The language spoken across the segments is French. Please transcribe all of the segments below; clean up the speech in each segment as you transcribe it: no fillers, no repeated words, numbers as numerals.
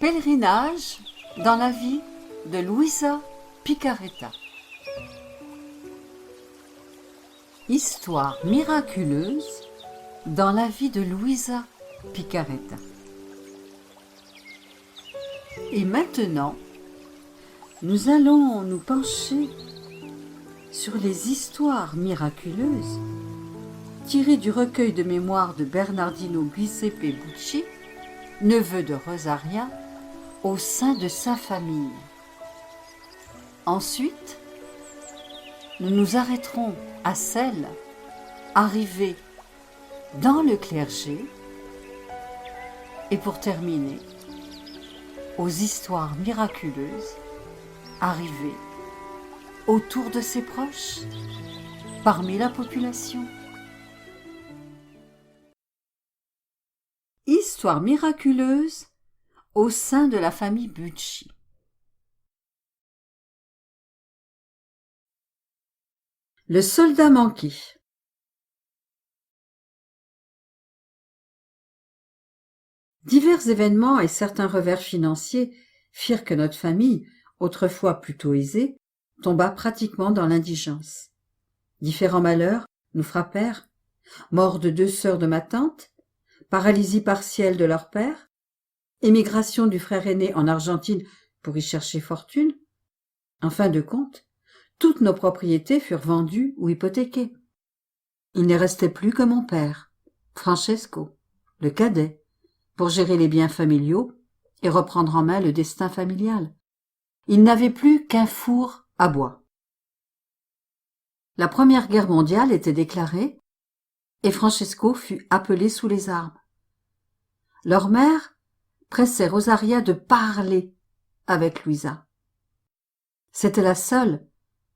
Pèlerinage dans la vie de Luisa Picaretta. Histoire miraculeuse dans la vie de Luisa Picaretta. Et maintenant, nous allons nous pencher sur les histoires miraculeuses tirées du recueil de mémoires de Bernardino Giuseppe Bucci, neveu de Rosaria, au sein de sa famille. Ensuite, nous nous arrêterons à celles arrivées dans le clergé et pour terminer, aux histoires miraculeuses arrivées autour de ses proches, parmi la population. Histoire miraculeuse au sein de la famille Bucci. Le soldat manqué. Divers événements et certains revers financiers firent que notre famille, autrefois plutôt aisée, tomba pratiquement dans l'indigence. Différents malheurs nous frappèrent, mort de 2 sœurs de ma tante, paralysie partielle de leur père, émigration du frère aîné en Argentine pour y chercher fortune. En fin de compte, toutes nos propriétés furent vendues ou hypothéquées. Il ne restait plus que mon père, Francesco, le cadet, pour gérer les biens familiaux et reprendre en main le destin familial. Il n'avait plus qu'un four à bois. La Première Guerre mondiale était déclarée et Francesco fut appelé sous les armes. Leur mère pressait Rosaria de parler avec Luisa. C'était la seule,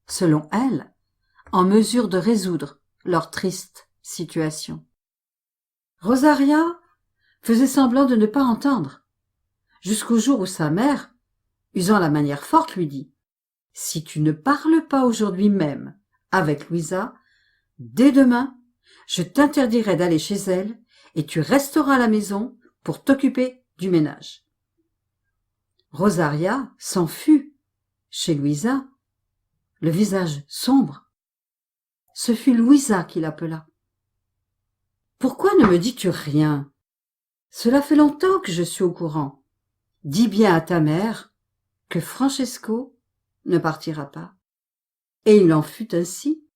selon elle, en mesure de résoudre leur triste situation. Rosaria faisait semblant de ne pas entendre, jusqu'au jour où sa mère, usant la manière forte, lui dit « Si tu ne parles pas aujourd'hui même avec Luisa, dès demain, je t'interdirai d'aller chez elle et tu resteras à la maison pour t'occuper du ménage. » Rosaria s'en fut chez Luisa, le visage sombre. Ce fut Luisa qui l'appela. « Pourquoi ne me dis-tu rien ? Cela fait longtemps que je suis au courant. Dis bien à ta mère que Francesco ne partira pas. » Et il en fut ainsi.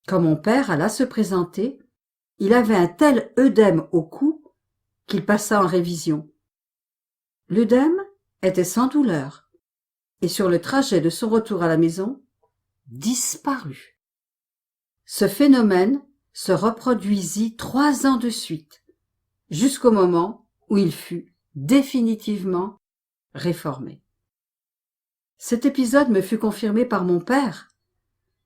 Quand mon père alla se présenter, il avait un tel œdème au cou qu'il passa en révision. L'œdème était sans douleur, et sur le trajet de son retour à la maison, disparut. Ce phénomène se reproduisit 3 ans de suite, jusqu'au moment où il fut définitivement réformé. Cet épisode me fut confirmé par mon père,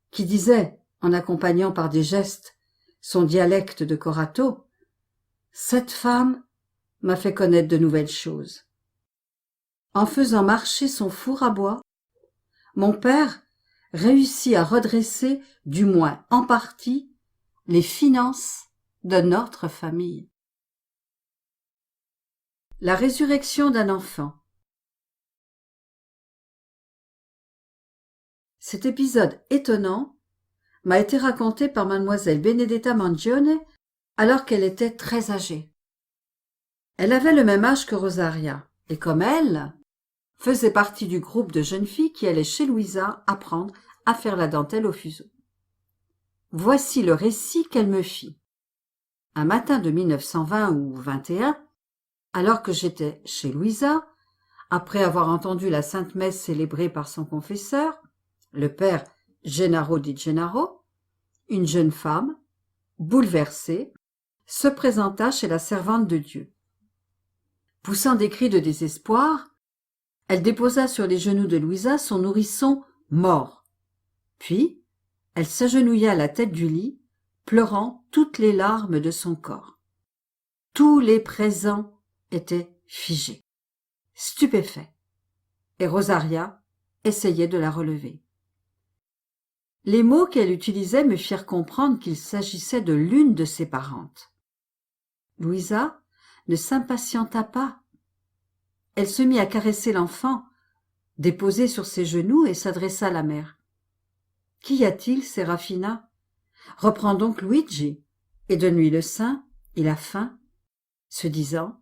qui disait, en accompagnant par des gestes son dialecte de Corato, « Cette femme m'a fait connaître de nouvelles choses. » En faisant marcher son four à bois, mon père réussit à redresser, du moins en partie, les finances de notre famille. La résurrection d'un enfant. Cet épisode étonnant m'a été raconté par mademoiselle Benedetta Mangione alors qu'elle était très âgée. Elle avait le même âge que Rosaria, et comme elle, faisait partie du groupe de jeunes filles qui allaient chez Luisa apprendre à faire la dentelle au fuseau. Voici le récit qu'elle me fit. Un matin de 1920 ou 21, alors que j'étais chez Luisa, après avoir entendu la sainte messe célébrée par son confesseur, le père Gennaro di Gennaro, une jeune femme, bouleversée, se présenta chez la servante de Dieu. Poussant des cris de désespoir, elle déposa sur les genoux de Luisa son nourrisson mort. Puis, elle s'agenouilla à la tête du lit, pleurant toutes les larmes de son corps. Tous les présents étaient figés, stupéfaits, et Rosaria essayait de la relever. Les mots qu'elle utilisait me firent comprendre qu'il s'agissait de l'une de ses parentes. Luisa ne s'impatienta pas. elle se mit à caresser l'enfant, déposé sur ses genoux, et s'adressa à la mère. « Qu'y a-t-il, Sérafina ? Reprends donc Luigi, et donne-lui le sein, il a faim. » Ce disant,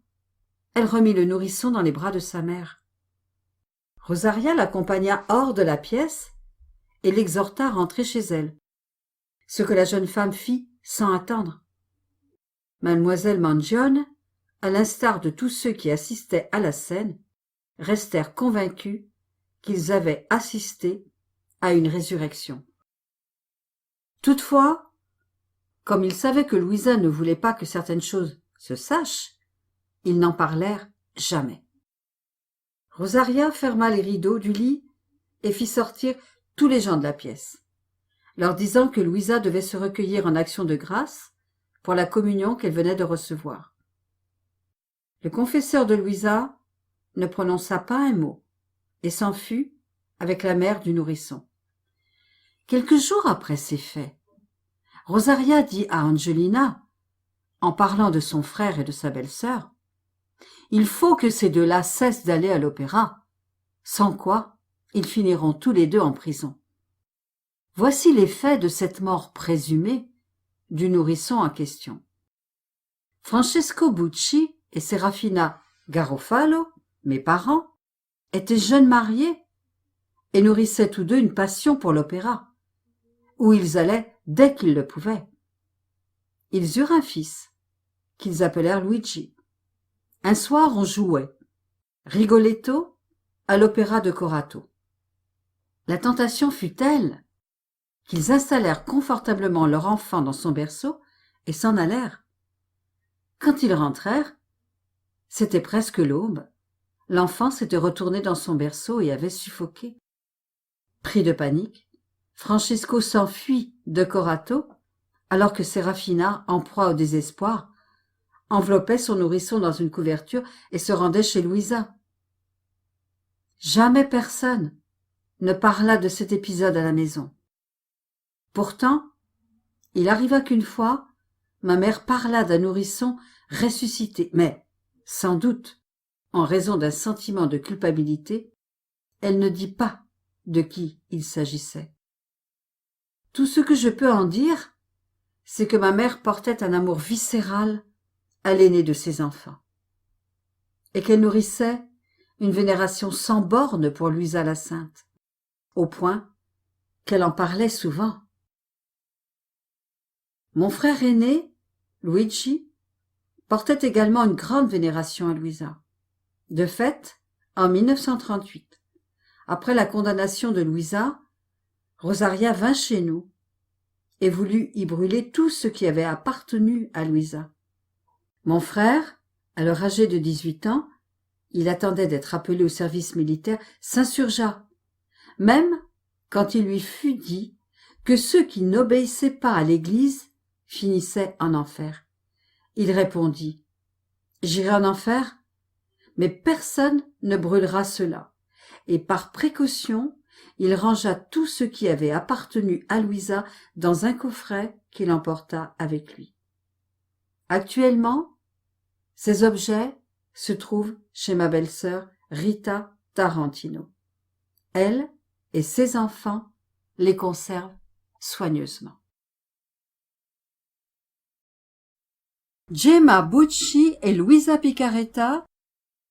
elle remit le nourrisson dans les bras de sa mère. Rosaria l'accompagna hors de la pièce et l'exhorta à rentrer chez elle, ce que la jeune femme fit sans attendre. Mademoiselle Mangione, à l'instar de tous ceux qui assistaient à la scène, restèrent convaincus qu'ils avaient assisté à une résurrection. Toutefois, comme ils savaient que Louisa ne voulait pas que certaines choses se sachent, ils n'en parlèrent jamais. Rosaria ferma les rideaux du lit et fit sortir tous les gens de la pièce, leur disant que Louisa devait se recueillir en action de grâce pour la communion qu'elle venait de recevoir. Le confesseur de Louisa ne prononça pas un mot et s'en fut avec la mère du nourrisson. Quelques jours après ces faits, Rosaria dit à Angelina, en parlant de son frère et de sa belle-sœur, « Il faut que ces deux-là cessent d'aller à l'opéra, sans quoi ils finiront tous les deux en prison. » Voici les faits de cette mort présumée du nourrisson en question. Francesco Bucci et Serafina Garofalo, mes parents, étaient jeunes mariés et nourrissaient tous deux une passion pour l'opéra, où ils allaient dès qu'ils le pouvaient. Ils eurent un fils, qu'ils appelèrent Luigi. Un soir, on jouait Rigoletto à l'opéra de Corato. La tentation fut telle qu'ils installèrent confortablement leur enfant dans son berceau et s'en allèrent. Quand ils rentrèrent, c'était presque l'aube. L'enfant s'était retourné dans son berceau et avait suffoqué. Pris de panique, Francesco s'enfuit de Corato, alors que Serafina, en proie au désespoir, enveloppait son nourrisson dans une couverture et se rendait chez Louisa. Jamais personne ne parla de cet épisode à la maison. Pourtant, il arriva qu'une fois, ma mère parla d'un nourrisson ressuscité, mais, sans doute, en raison d'un sentiment de culpabilité, elle ne dit pas de qui il s'agissait. Tout ce que je peux en dire, c'est que ma mère portait un amour viscéral à l'aîné de ses enfants, et qu'elle nourrissait une vénération sans borne pour Louisa la Sainte, au point qu'elle en parlait souvent. Mon frère aîné, Luigi, portait également une grande vénération à Louisa. De fait, en 1938, après la condamnation de Louisa, Rosaria vint chez nous et voulut y brûler tout ce qui avait appartenu à Louisa. Mon frère, alors âgé de 18 ans, il attendait d'être appelé au service militaire, s'insurgea, même quand il lui fut dit que ceux qui n'obéissaient pas à l'Église finissaient en enfer. Il répondit, « J'irai en enfer, mais personne ne brûlera cela. » Et par précaution, il rangea tout ce qui avait appartenu à Louisa dans un coffret qu'il emporta avec lui. Actuellement, ces objets se trouvent chez ma belle-sœur Rita Tarantino. Elle et ses enfants les conservent soigneusement. Gemma Bucci et Luisa Picaretta,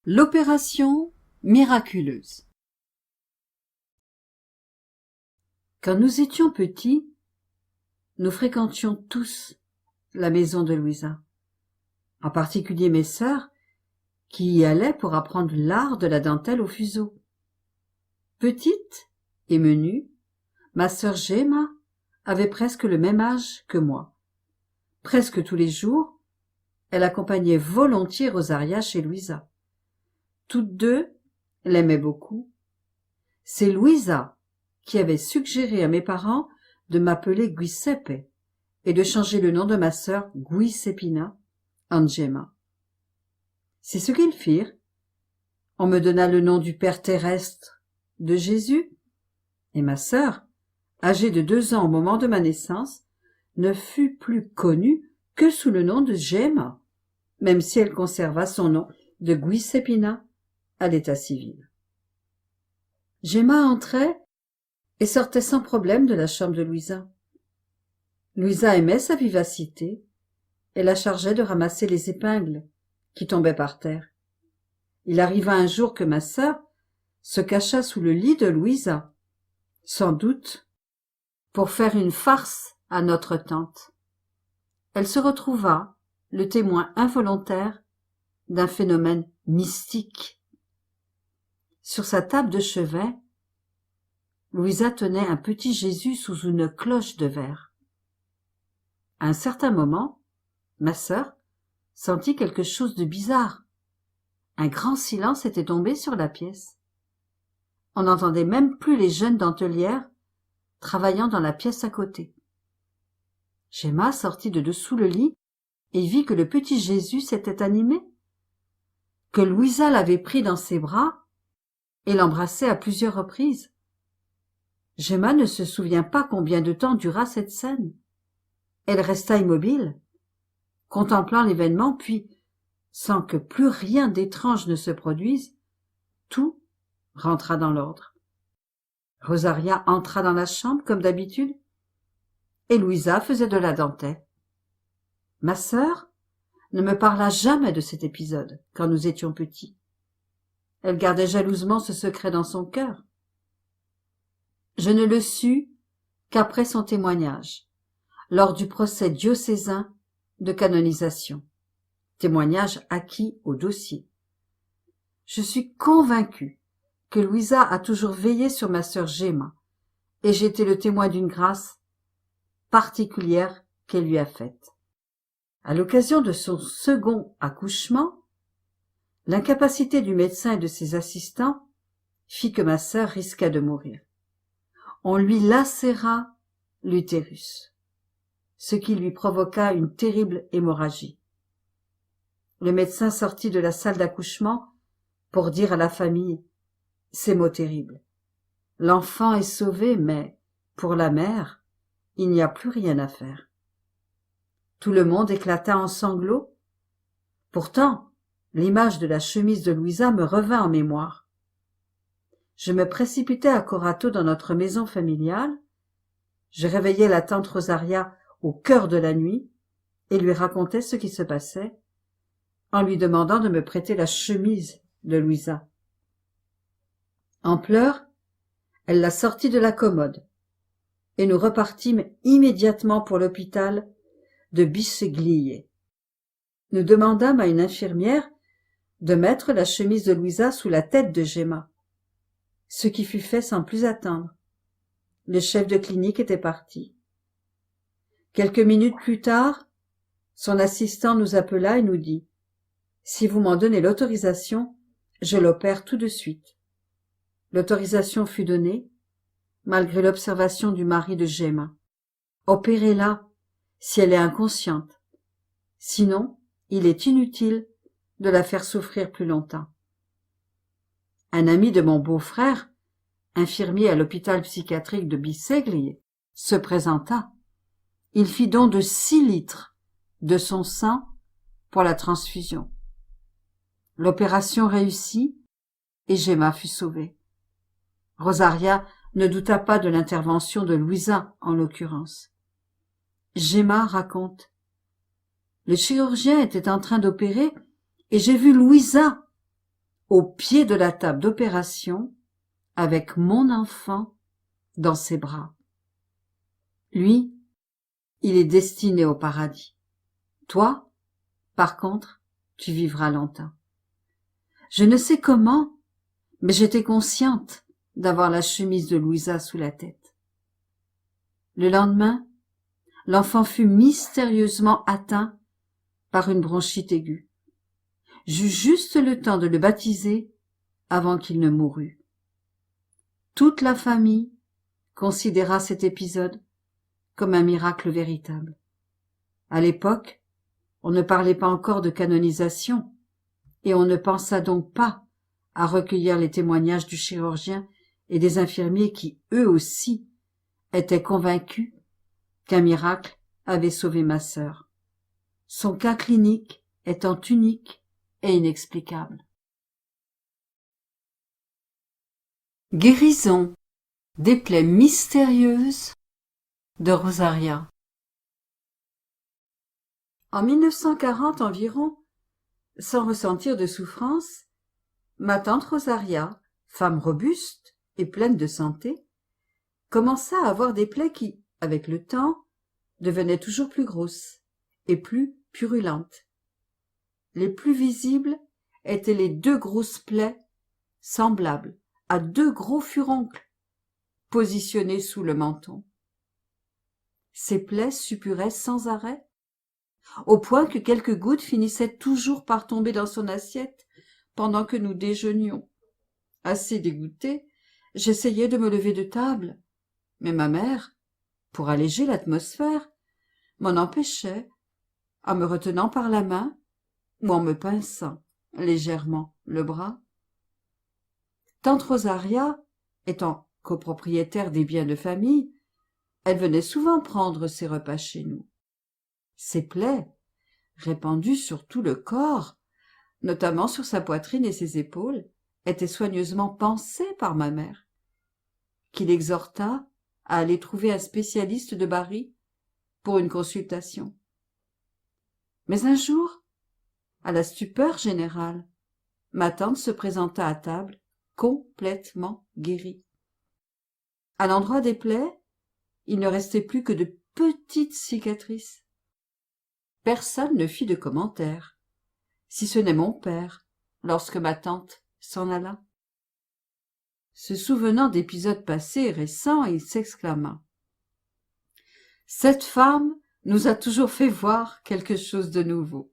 l'opération miraculeuse. Quand nous étions petits, nous fréquentions tous la maison de Louisa, en particulier mes sœurs, qui y allaient pour apprendre l'art de la dentelle au fuseau. Petite et menue, ma sœur Gemma avait presque le même âge que moi. Presque tous les jours, elle accompagnait volontiers Rosaria chez Louisa. Toutes deux l'aimaient beaucoup. C'est Louisa qui avait suggéré à mes parents de m'appeler Giuseppe et de changer le nom de ma sœur Giuseppina en Gemma. C'est ce qu'ils firent. On me donna le nom du Père terrestre de Jésus, et ma sœur, âgée de 2 ans au moment de ma naissance, ne fut plus connue que sous le nom de Gemma, même si elle conserva son nom de Giuseppina à l'état civil. Gemma entrait et sortait sans problème de la chambre de Louisa. Louisa aimait sa vivacité et la chargeait de ramasser les épingles qui tombaient par terre. Il arriva un jour que ma sœur se cacha sous le lit de Louisa, sans doute pour faire une farce à notre tante. Elle se retrouva le témoin involontaire d'un phénomène mystique. Sur sa table de chevet, Louisa tenait un petit Jésus sous une cloche de verre. À un certain moment, ma sœur sentit quelque chose de bizarre. Un grand silence était tombé sur la pièce. On n'entendait même plus les jeunes dentelières travaillant dans la pièce à côté. Gemma sortit de dessous le lit et vit que le petit Jésus s'était animé, que Louisa l'avait pris dans ses bras et l'embrassait à plusieurs reprises. Gemma ne se souvient pas combien de temps dura cette scène. Elle resta immobile, contemplant l'événement, puis, sans que plus rien d'étrange ne se produise, tout rentra dans l'ordre. Rosaria entra dans la chambre comme d'habitude, et Louisa faisait de la dentelle. Ma sœur ne me parla jamais de cet épisode quand nous étions petits. Elle gardait jalousement ce secret dans son cœur. Je ne le sus qu'après son témoignage, lors du procès diocésain de canonisation, témoignage acquis au dossier. Je suis convaincue que Louisa a toujours veillé sur ma sœur Gemma, et j'ai été le témoin d'une grâce particulière qu'elle lui a faite. À l'occasion de son second accouchement, l'incapacité du médecin et de ses assistants fit que ma sœur risqua de mourir. On lui lacéra l'utérus, ce qui lui provoqua une terrible hémorragie. Le médecin sortit de la salle d'accouchement pour dire à la famille ces mots terribles. L'enfant est sauvé, mais, pour la mère, il n'y a plus rien à faire. Tout le monde éclata en sanglots. Pourtant, l'image de la chemise de Louisa me revint en mémoire. Je me précipitai à Corato dans notre maison familiale. Je réveillai la tante Rosaria au cœur de la nuit et lui racontai ce qui se passait, en lui demandant de me prêter la chemise de Louisa. En pleurs, elle la sortit de la commode, et nous repartîmes immédiatement pour l'hôpital de Bisceglie. Nous demandâmes à une infirmière de mettre la chemise de Louisa sous la tête de Gemma, ce qui fut fait sans plus attendre. Le chef de clinique était parti. Quelques minutes plus tard, son assistant nous appela et nous dit « Si vous m'en donnez l'autorisation, je l'opère tout de suite. » L'autorisation fut donnée, malgré l'observation du mari de Gemma. « Opérez-la, si elle est inconsciente. Sinon, il est inutile de la faire souffrir plus longtemps. » Un ami de mon beau-frère, infirmier à l'hôpital psychiatrique de Bisceglie, se présenta. Il fit don de 6 litres de son sang pour la transfusion. L'opération réussit et Gemma fut sauvée. Rosaria ne douta pas de l'intervention de Louisa en l'occurrence. Gemma raconte. Le chirurgien était en train d'opérer et j'ai vu Louisa au pied de la table d'opération avec mon enfant dans ses bras. Lui, il est destiné au paradis. Toi, par contre, tu vivras longtemps. Je ne sais comment, mais j'étais consciente d'avoir la chemise de Louisa sous la tête. Le lendemain, l'enfant fut mystérieusement atteint par une bronchite aiguë. J'eus juste le temps de le baptiser avant qu'il ne mourût. Toute la famille considéra cet épisode comme un miracle véritable. À l'époque, on ne parlait pas encore de canonisation et on ne pensa donc pas à recueillir les témoignages du chirurgien et des infirmiers qui, eux aussi, étaient convaincus qu'un miracle avait sauvé ma sœur. Son cas clinique étant unique et inexplicable. Guérison des plaies mystérieuses de Rosaria. En 1940 environ, sans ressentir de souffrance, ma tante Rosaria, femme robuste et pleine de santé, commença à avoir des plaies qui, avec le temps, devenaient toujours plus grosses et plus purulentes. Les plus visibles étaient les 2 grosses plaies semblables à 2 gros furoncles positionnés sous le menton. Ces plaies suppuraient sans arrêt, au point que quelques gouttes finissaient toujours par tomber dans son assiette pendant que nous déjeunions. Assez dégoûtée, j'essayais de me lever de table, mais ma mère, pour alléger l'atmosphère, m'en empêchait en me retenant par la main ou en me pinçant légèrement le bras. Tante Rosaria, étant copropriétaire des biens de famille, elle venait souvent prendre ses repas chez nous. Ses plaies, répandues sur tout le corps, notamment sur sa poitrine et ses épaules, étaient soigneusement pansées par ma mère, qui l'exhorta à aller trouver un spécialiste de Bari pour une consultation. Mais un jour, à la stupeur générale, ma tante se présenta à table, complètement guérie. À l'endroit des plaies, il ne restait plus que de petites cicatrices. Personne ne fit de commentaire, si ce n'est mon père, lorsque ma tante s'en alla. Se souvenant d'épisodes passés et récents, il s'exclama: « Cette femme nous a toujours fait voir quelque chose de nouveau. »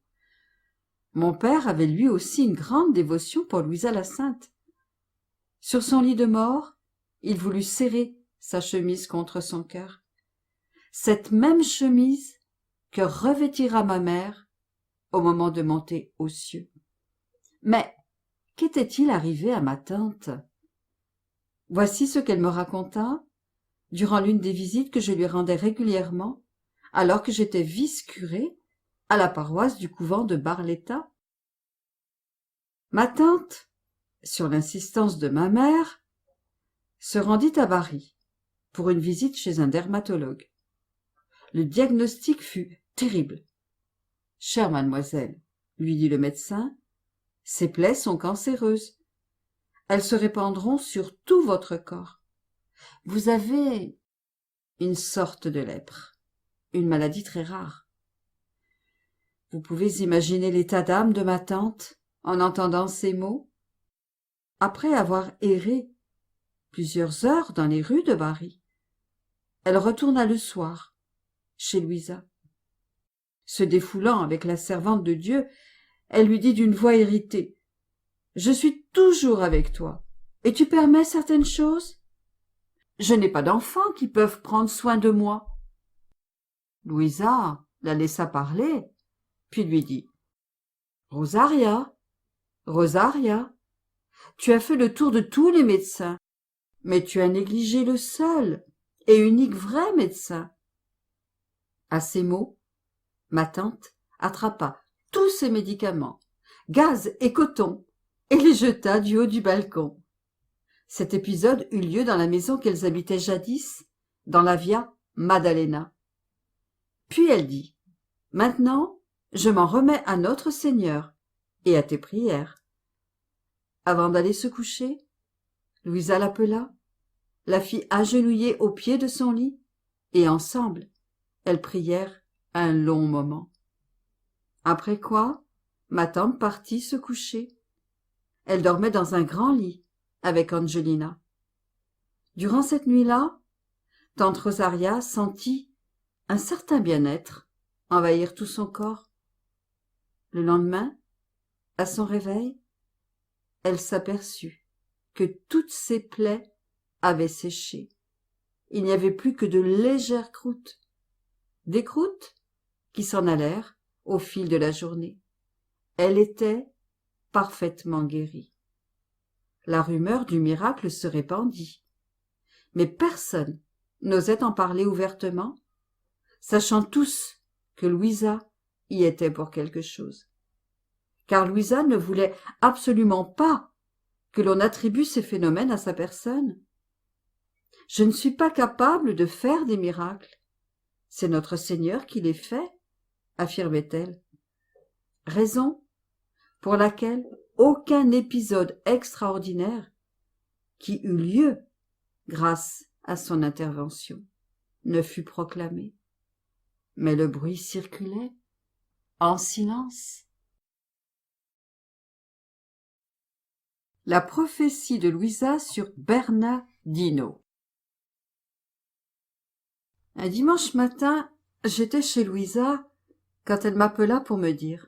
Mon père avait lui aussi une grande dévotion pour Louisa la Sainte. Sur son lit de mort, il voulut serrer sa chemise contre son cœur. Cette même chemise que revêtira ma mère au moment de monter aux cieux. Mais qu'était-il arrivé à ma tante? Voici ce qu'elle me raconta durant l'une des visites que je lui rendais régulièrement alors que j'étais vice-curé à la paroisse du couvent de Bar-l'État. Ma tante, sur l'insistance de ma mère, se rendit à Bari pour une visite chez un dermatologue. Le diagnostic fut terrible. « Chère mademoiselle, lui dit le médecin, ces plaies sont cancéreuses. Elles se répandront sur tout votre corps. Vous avez une sorte de lèpre, une maladie très rare. » Vous pouvez imaginer l'état d'âme de ma tante en entendant ces mots. Après avoir erré plusieurs heures dans les rues de Bari, elle retourna le soir chez Louisa. Se défoulant avec la servante de Dieu, elle lui dit d'une voix irritée: « Je suis toujours avec toi, et tu permets certaines choses? Je n'ai pas d'enfants qui peuvent prendre soin de moi. » Louisa la laissa parler, puis lui dit: « Rosaria, Rosaria, tu as fait le tour de tous les médecins, mais tu as négligé le seul et unique vrai médecin. » À ces mots, ma tante attrapa tous ses médicaments, gaz et coton, et les jeta du haut du balcon. Cet épisode eut lieu dans la maison qu'elles habitaient jadis, dans la Via Maddalena. Puis elle dit: « Maintenant, je m'en remets à notre Seigneur et à tes prières. » Avant d'aller se coucher, Louisa l'appela, la fit agenouiller au pied de son lit, et ensemble, elles prièrent un long moment. Après quoi, ma tante partit se coucher. Elle dormait dans un grand lit avec Angelina. Durant cette nuit-là, tante Rosaria sentit un certain bien-être envahir tout son corps. Le lendemain, à son réveil, elle s'aperçut que toutes ses plaies avaient séché. Il n'y avait plus que de légères croûtes, des croûtes qui s'en allèrent au fil de la journée. Elle était parfaitement guérie. La rumeur du miracle se répandit, mais personne n'osait en parler ouvertement, sachant tous que Louisa y était pour quelque chose. Car Louisa ne voulait absolument pas que l'on attribue ces phénomènes à sa personne. Je ne suis pas capable de faire des miracles. C'est notre Seigneur qui les fait, affirmait-elle. Raison pour laquelle aucun épisode extraordinaire qui eut lieu grâce à son intervention ne fut proclamé. Mais le bruit circulait en silence. La prophétie de Louisa sur Bernardino. Un dimanche matin, j'étais chez Louisa quand elle m'appela pour me dire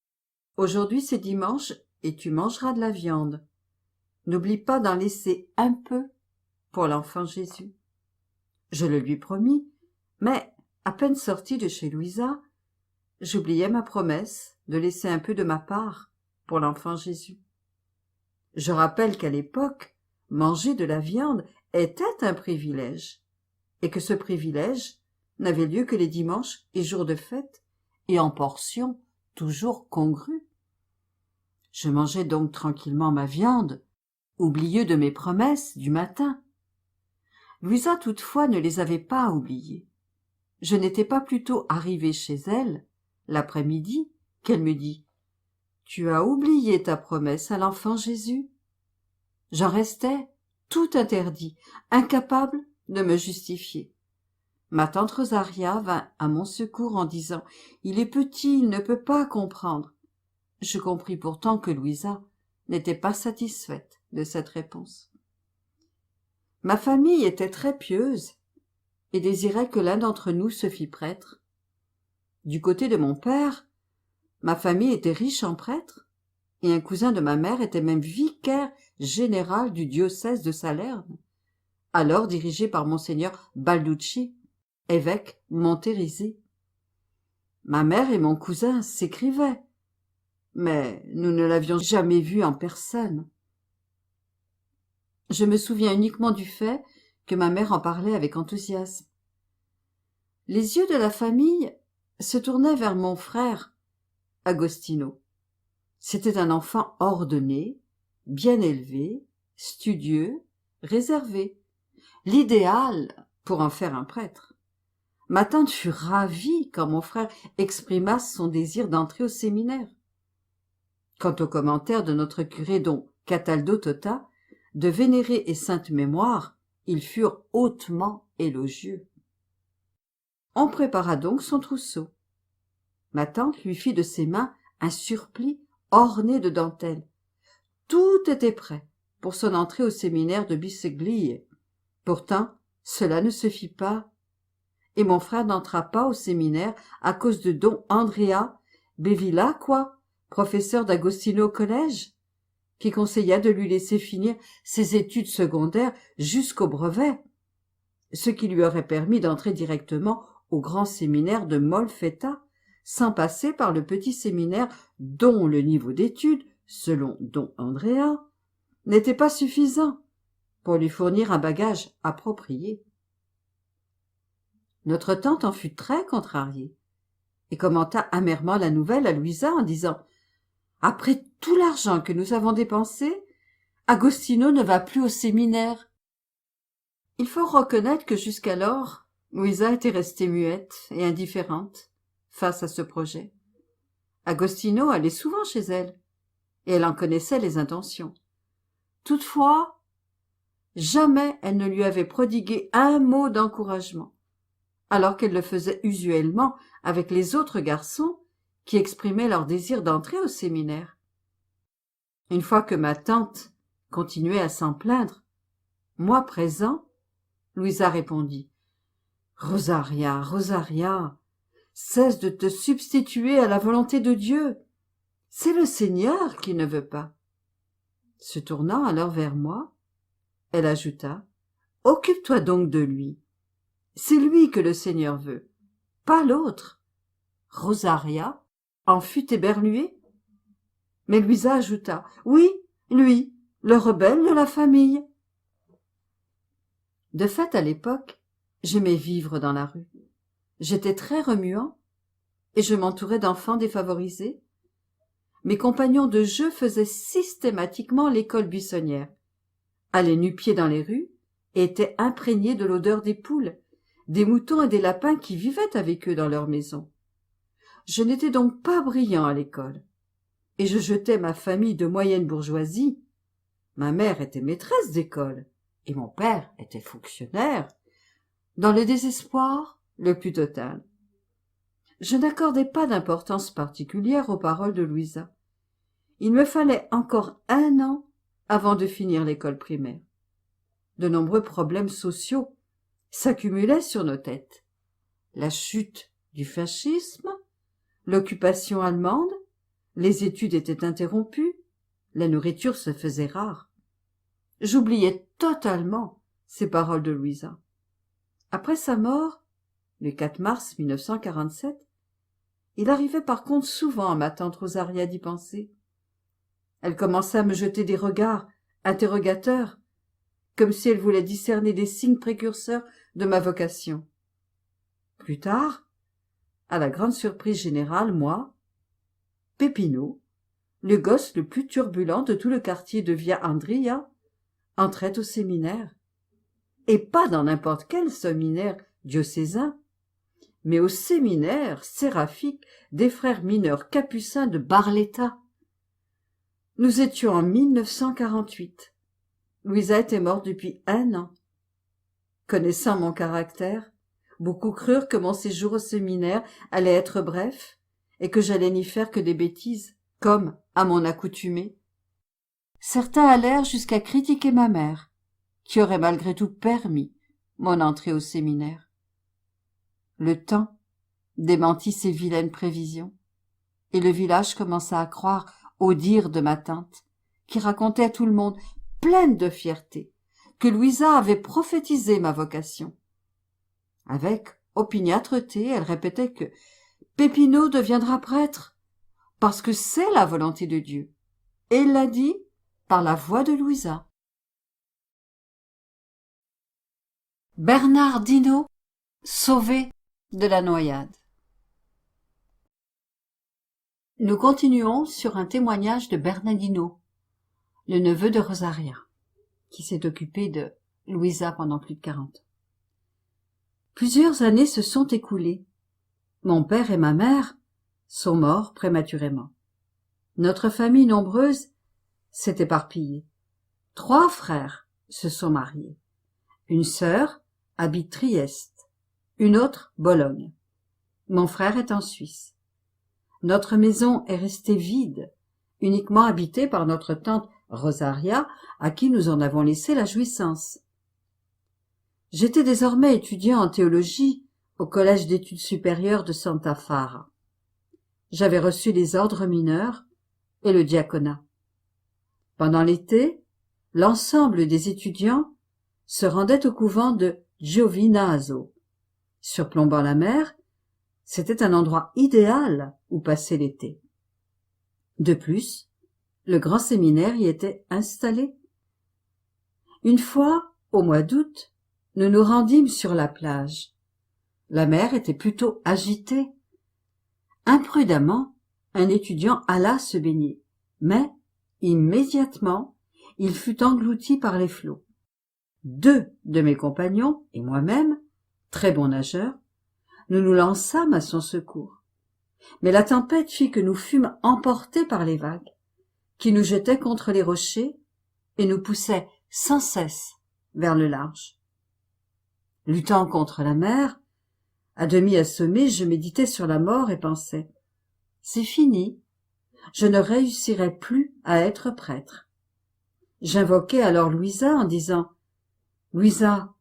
« Aujourd'hui c'est dimanche et tu mangeras de la viande. N'oublie pas d'en laisser un peu pour l'enfant Jésus. » Je le lui promis, mais à peine sortie de chez Louisa, j'oubliais ma promesse de laisser un peu de ma part pour l'enfant Jésus. Je rappelle qu'à l'époque, manger de la viande était un privilège, et que ce privilège n'avait lieu que les dimanches et jours de fête, et en portions toujours congrues. Je mangeais donc tranquillement ma viande, oublieux de mes promesses du matin. Louisa toutefois ne les avait pas oubliées. Je n'étais pas plutôt arrivé chez elle, l'après-midi, qu'elle me dit « Tu as oublié ta promesse à l'enfant Jésus ?» J'en restais tout interdit, incapable de me justifier. Ma tante Rosaria vint à mon secours en disant « Il est petit, il ne peut pas comprendre. » Je compris pourtant que Louisa n'était pas satisfaite de cette réponse. Ma famille était très pieuse et désirait que l'un d'entre nous se fît prêtre. Du côté de mon père, ma famille était riche en prêtres, et un cousin de ma mère était même vicaire général du diocèse de Salerne, alors dirigé par monseigneur Balducci, évêque montérisé. Ma mère et mon cousin s'écrivaient, mais nous ne l'avions jamais vu en personne. Je me souviens uniquement du fait que ma mère en parlait avec enthousiasme. Les yeux de la famille se tournaient vers mon frère, Agostino. C'était un enfant ordonné, bien élevé, studieux, réservé, l'idéal pour en faire un prêtre. Ma tante fut ravie quand mon frère exprima son désir d'entrer au séminaire. Quant aux commentaires de notre curé don Cataldo Tota, de vénérée et sainte mémoire, ils furent hautement élogieux. On prépara donc son trousseau. Ma tante lui fit de ses mains un surplis orné de dentelles. Tout était prêt pour son entrée au séminaire de Bisceglie. Pourtant, cela ne se fit pas, et mon frère n'entra pas au séminaire à cause de don Andrea Bevilacqua, professeur d'Agostino au collège, qui conseilla de lui laisser finir ses études secondaires jusqu'au brevet, ce qui lui aurait permis d'entrer directement au grand séminaire de Molfetta, sans passer par le petit séminaire dont le niveau d'études, selon don Andrea, n'était pas suffisant pour lui fournir un bagage approprié. Notre tante en fut très contrariée et commenta amèrement la nouvelle à Louisa en disant « Après tout l'argent que nous avons dépensé, Agostino ne va plus au séminaire. » Il faut reconnaître que jusqu'alors, Louisa était restée muette et indifférente face à ce projet. Agostino allait souvent chez elle, et elle en connaissait les intentions. Toutefois, jamais elle ne lui avait prodigué un mot d'encouragement, alors qu'elle le faisait usuellement avec les autres garçons qui exprimaient leur désir d'entrer au séminaire. Une fois que ma tante continuait à s'en plaindre, moi présent, Louisa répondit « Rosaria, Rosaria, cesse de te substituer à la volonté de Dieu. C'est le Seigneur qui ne veut pas. » Se tournant alors vers moi, elle ajouta « Occupe-toi donc de lui. C'est lui que le Seigneur veut, pas l'autre. » Rosaria en fut éberluée. Mais Louisa ajouta « Oui, lui, le rebelle de la famille. » De fait, à l'époque, j'aimais vivre dans la rue. J'étais très remuant et je m'entourais d'enfants défavorisés. mes compagnons de jeu faisaient systématiquement l'école buissonnière, allaient nu-pieds dans les rues et étaient imprégnés de l'odeur des poules, des moutons et des lapins qui vivaient avec eux dans leur maison. Je n'étais donc pas brillant à l'école, et je jetais ma famille de moyenne bourgeoisie. Ma mère était maîtresse d'école, et mon père était fonctionnaire, dans le désespoir le plus total. Je n'accordais pas d'importance particulière aux paroles de Louisa. Il me fallait encore 1 an avant de finir l'école primaire. De nombreux problèmes sociaux s'accumulaient sur nos têtes. La chute du fascisme, l'occupation allemande, les études étaient interrompues, la nourriture se faisait rare. J'oubliais totalement ces paroles de Louisa. Après sa mort, le 4 mars 1947, il arrivait par contre souvent à ma tante Rosaria d'y penser. Elle commençait à me jeter des regards interrogateurs, comme si elle voulait discerner des signes précurseurs de ma vocation. Plus tard, à la grande surprise générale, moi, Peppino, le gosse le plus turbulent de tout le quartier de Via Andria, entrait au séminaire. Et pas dans n'importe quel séminaire diocésain, mais au séminaire séraphique des frères mineurs capucins de Barletta. Nous étions en 1948. Louisa était morte depuis 1 an. Connaissant mon caractère, beaucoup crurent que mon séjour au séminaire allait être bref et que j'allais n'y faire que des bêtises, comme à mon accoutumée. Certains allèrent jusqu'à critiquer ma mère, qui aurait malgré tout permis mon entrée au séminaire. Le temps démentit ces vilaines prévisions, et le village commença à croire au dire de ma tante, qui racontait à tout le monde, pleine de fierté, que Louisa avait prophétisé ma vocation. Avec opiniâtreté, elle répétait que Peppino deviendra prêtre, parce que c'est la volonté de Dieu, et il l'a dit par la voix de Louisa. Bernardino, sauvé de la noyade. Nous continuons sur un témoignage de Bernardino, le neveu de Rosaria, qui s'est occupé de Louisa pendant plus de 40 ans. Plusieurs années se sont écoulées. Mon père et ma mère sont morts prématurément. Notre famille nombreuse s'est éparpillée. 3 frères se sont mariés. Une sœur habite Trieste, une autre Bologne. Mon frère est en Suisse. Notre maison est restée vide, uniquement habitée par notre tante Rosaria, à qui nous en avons laissé la jouissance. J'étais désormais étudiant en théologie au collège d'études supérieures de Santa Fara. J'avais reçu les ordres mineurs et le diaconat. Pendant l'été, l'ensemble des étudiants se rendait au couvent de Giovinazzo. Surplombant la mer, c'était un endroit idéal où passer l'été. De plus, le grand séminaire y était installé. Une fois, au mois d'août, nous nous rendîmes sur la plage. La mer était plutôt agitée. Imprudemment, un étudiant alla se baigner, mais, immédiatement, il fut englouti par les flots. 2 de mes compagnons et moi-même, très bons nageurs, nous nous lançâmes à son secours. Mais la tempête fit que nous fûmes emportés par les vagues, qui nous jetaient contre les rochers et nous poussaient sans cesse vers le large. Luttant contre la mer, à demi assommé, je méditais sur la mort et pensais « C'est fini, je ne réussirai plus à être prêtre. » J'invoquai alors Louisa en disant « Louisa,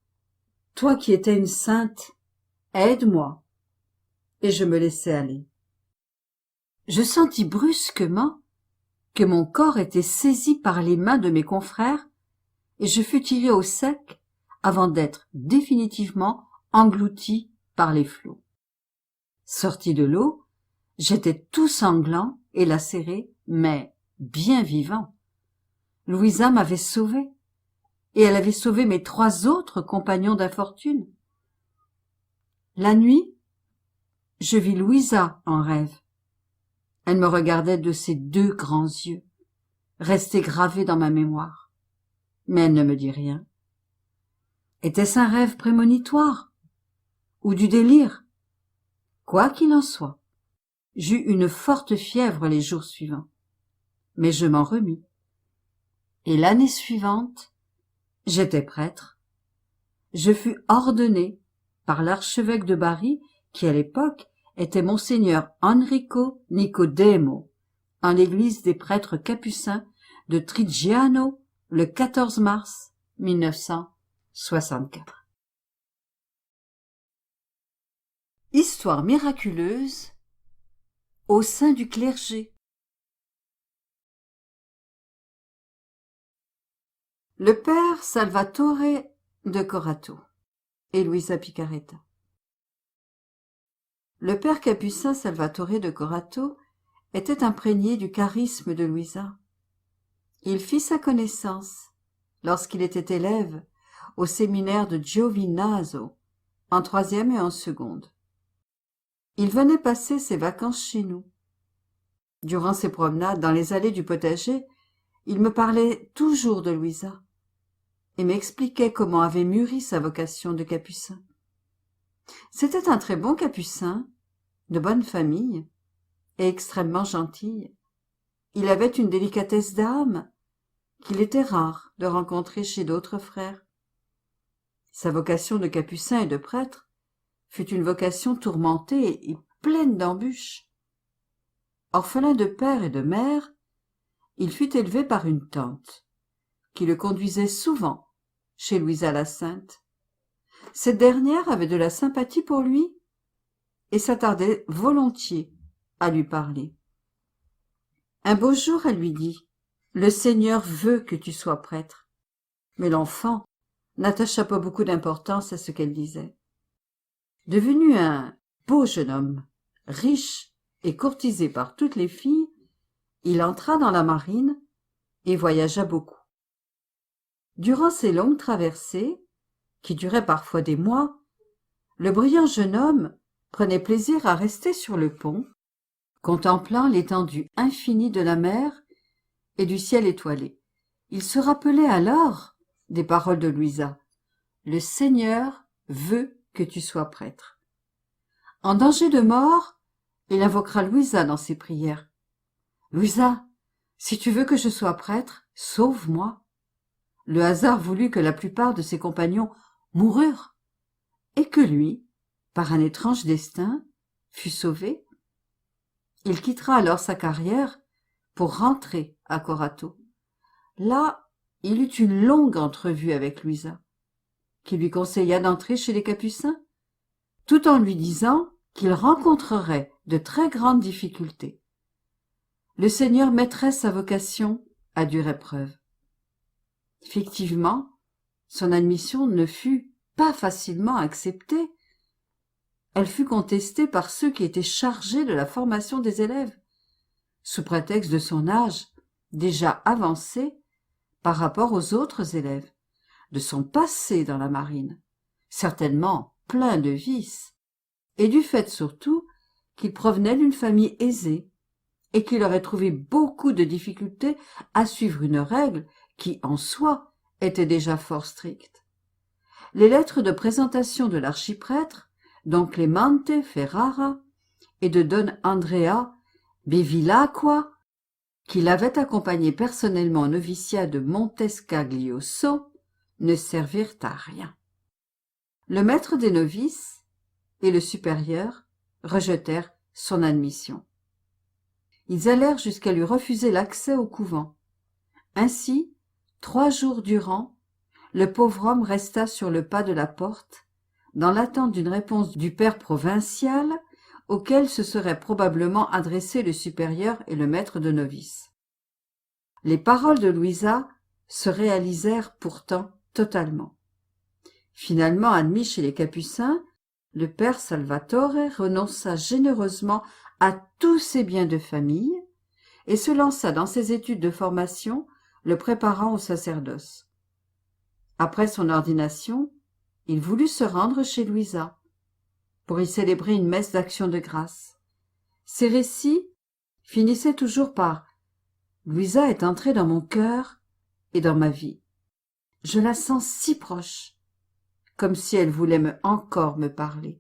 toi qui étais une sainte, aide-moi. » Et je me laissai aller. Je sentis brusquement que mon corps était saisi par les mains de mes confrères et je fus tiré au sec avant d'être définitivement englouti par les flots. Sorti de l'eau, j'étais tout sanglant et lacéré, mais bien vivant. Louisa m'avait sauvé, et elle avait sauvé mes 3 autres compagnons d'infortune. La nuit, je vis Louisa en rêve. Elle me regardait de ses 2 grands yeux, restés gravés dans ma mémoire. Mais elle ne me dit rien. Était-ce un rêve prémonitoire? Ou du délire? Quoi qu'il en soit, j'eus une forte fièvre les jours suivants. Mais je m'en remis. Et l'année suivante, j'étais prêtre. Je fus ordonné par l'archevêque de Bari, qui à l'époque était monseigneur Enrico Nicodemo, en l'église des prêtres capucins de Triggiano le 14 mars 1964. Histoire miraculeuse au sein du clergé. Le père Salvatore de Corato et Luisa Picaretta. Le père capucin Salvatore de Corato était imprégné du charisme de Luisa. Il fit sa connaissance lorsqu'il était élève au séminaire de Giovinazzo, en 3e et en 2e. Il venait passer ses vacances chez nous. Durant ses promenades dans les allées du potager, il me parlait toujours de Luisa et m'expliquait comment avait mûri sa vocation de capucin. C'était un très bon capucin, de bonne famille et extrêmement gentil. Il avait une délicatesse d'âme qu'il était rare de rencontrer chez d'autres frères. Sa vocation de capucin et de prêtre fut une vocation tourmentée et pleine d'embûches. Orphelin de père et de mère, il fut élevé par une tante, qui le conduisait souvent chez Luisa la Sainte. Cette dernière avait de la sympathie pour lui et s'attardait volontiers à lui parler. Un beau jour, elle lui dit « Le Seigneur veut que tu sois prêtre ». Mais l'enfant n'attacha pas beaucoup d'importance à ce qu'elle disait. Devenu un beau jeune homme, riche et courtisé par toutes les filles, il entra dans la marine et voyagea beaucoup. Durant ces longues traversées, qui duraient parfois des mois, le brillant jeune homme prenait plaisir à rester sur le pont, contemplant l'étendue infinie de la mer et du ciel étoilé. Il se rappelait alors des paroles de Luisa. « Le Seigneur veut que tu sois prêtre. » En danger de mort, il invoquera Luisa dans ses prières. « Luisa, si tu veux que je sois prêtre, sauve-moi. » Le hasard voulut que la plupart de ses compagnons moururent et que lui, par un étrange destin, fut sauvé. Il quittera alors sa carrière pour rentrer à Corato. Là, il eut une longue entrevue avec Luisa, qui lui conseilla d'entrer chez les Capucins, tout en lui disant qu'il rencontrerait de très grandes difficultés. Le Seigneur mettrait sa vocation à dure épreuve. Effectivement, son admission ne fut pas facilement acceptée. Elle fut contestée par ceux qui étaient chargés de la formation des élèves, sous prétexte de son âge déjà avancé par rapport aux autres élèves, de son passé dans la marine, certainement plein de vices, et du fait surtout qu'il provenait d'une famille aisée et qu'il aurait trouvé beaucoup de difficultés à suivre une règle qui, en soi, était déjà fort stricte. Les lettres de présentation de l'archiprêtre, don Clemente Ferrara, et de don Andrea Bevilacqua, qui l'avait accompagné personnellement au noviciat de Montescaglioso, ne servirent à rien. Le maître des novices et le supérieur rejetèrent son admission. Ils allèrent jusqu'à lui refuser l'accès au couvent. Ainsi, 3 jours durant, le pauvre homme resta sur le pas de la porte, dans l'attente d'une réponse du père provincial, auquel se seraient probablement adressés le supérieur et le maître de novices. Les paroles de Luisa se réalisèrent pourtant totalement. Finalement admis chez les Capucins, le père Salvatore renonça généreusement à tous ses biens de famille et se lança dans ses études de formation, le préparant au sacerdoce. Après son ordination, il voulut se rendre chez Luisa pour y célébrer une messe d'action de grâce. Ses récits finissait toujours par « Louisa est entrée dans mon cœur et dans ma vie. Je la sens si proche, comme si elle voulait encore me parler. »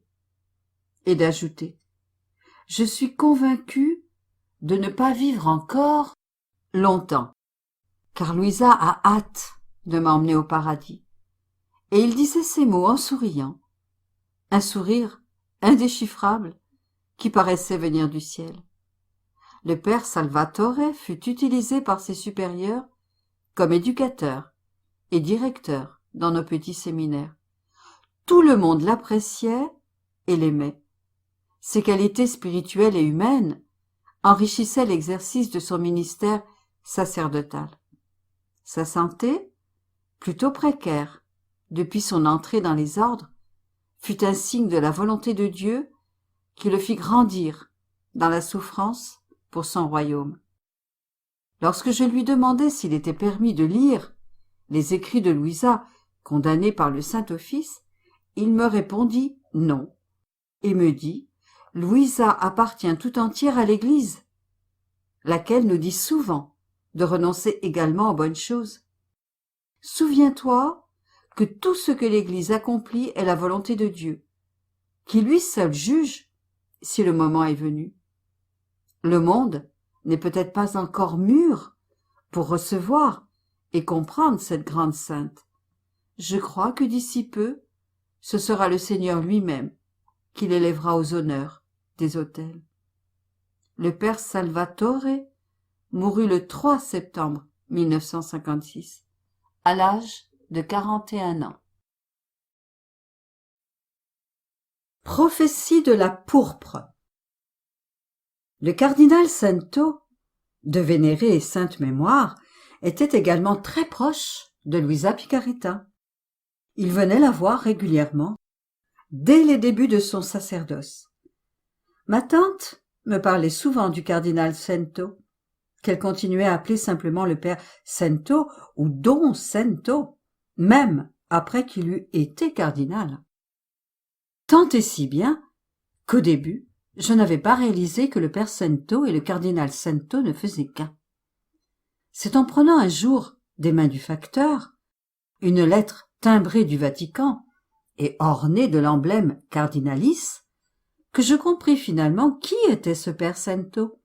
Et d'ajouter « Je suis convaincue de ne pas vivre encore longtemps, car Louisa a hâte de m'emmener au paradis. » Et il disait ces mots en souriant, un sourire indéchiffrable qui paraissait venir du ciel. Le père Salvatore fut utilisé par ses supérieurs comme éducateur et directeur dans nos petits séminaires. Tout le monde l'appréciait et l'aimait. Ses qualités spirituelles et humaines enrichissaient l'exercice de son ministère sacerdotal. Sa santé, plutôt précaire depuis son entrée dans les ordres, fut un signe de la volonté de Dieu qui le fit grandir dans la souffrance pour son royaume. Lorsque je lui demandai s'il était permis de lire les écrits de Louisa condamnée par le Saint-Office, il me répondit non et me dit « Louisa appartient tout entière à l'Église, laquelle nous dit souvent de renoncer également aux bonnes choses. Souviens-toi que tout ce que l'Église accomplit est la volonté de Dieu, qui lui seul juge si le moment est venu. Le monde n'est peut-être pas encore mûr pour recevoir et comprendre cette grande sainte. Je crois que d'ici peu, ce sera le Seigneur lui-même qui l'élèvera aux honneurs des autels. » Le père Salvatore mourut le 3 septembre 1956, à l'âge de 41 ans. Prophétie de la pourpre. Le cardinal Cento, de vénérée et sainte mémoire, était également très proche de Luisa Picaretta. Il venait la voir régulièrement, dès les débuts de son sacerdoce. Ma tante me parlait souvent du cardinal Cento, qu'elle continuait à appeler simplement le père Cento ou Don Cento, même après qu'il eût été cardinal. Tant et si bien qu'au début, je n'avais pas réalisé que le père Cento et le cardinal Cento ne faisaient qu'un. C'est en prenant un jour des mains du facteur une lettre timbrée du Vatican et ornée de l'emblème cardinalis que je compris finalement qui était ce père Cento,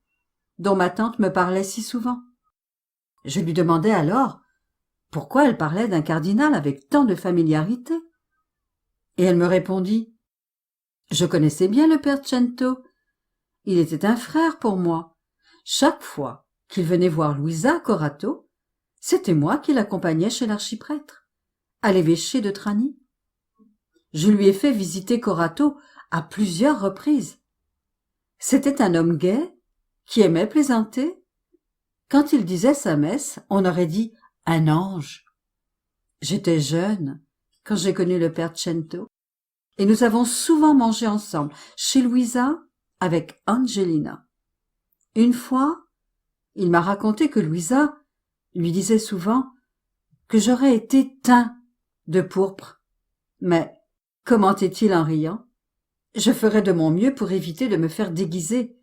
dont ma tante me parlait si souvent. Je lui demandai alors pourquoi elle parlait d'un cardinal avec tant de familiarité. Et elle me répondit « Je connaissais bien le père Cento. Il était un frère pour moi. Chaque fois qu'il venait voir Louisa Corato, c'était moi qui l'accompagnais chez l'archiprêtre, à l'évêché de Trani. Je lui ai fait visiter Corato à plusieurs reprises. C'était un homme gai qui aimait plaisanter. Quand il disait sa messe, on aurait dit un ange. J'étais jeune quand j'ai connu le père Cento, et nous avons souvent mangé ensemble chez Louisa avec Angelina. Une fois, il m'a raconté que Louisa lui disait souvent que j'aurais été teint de pourpre. Mais, commentait-il en riant, je ferai de mon mieux pour éviter de me faire déguiser,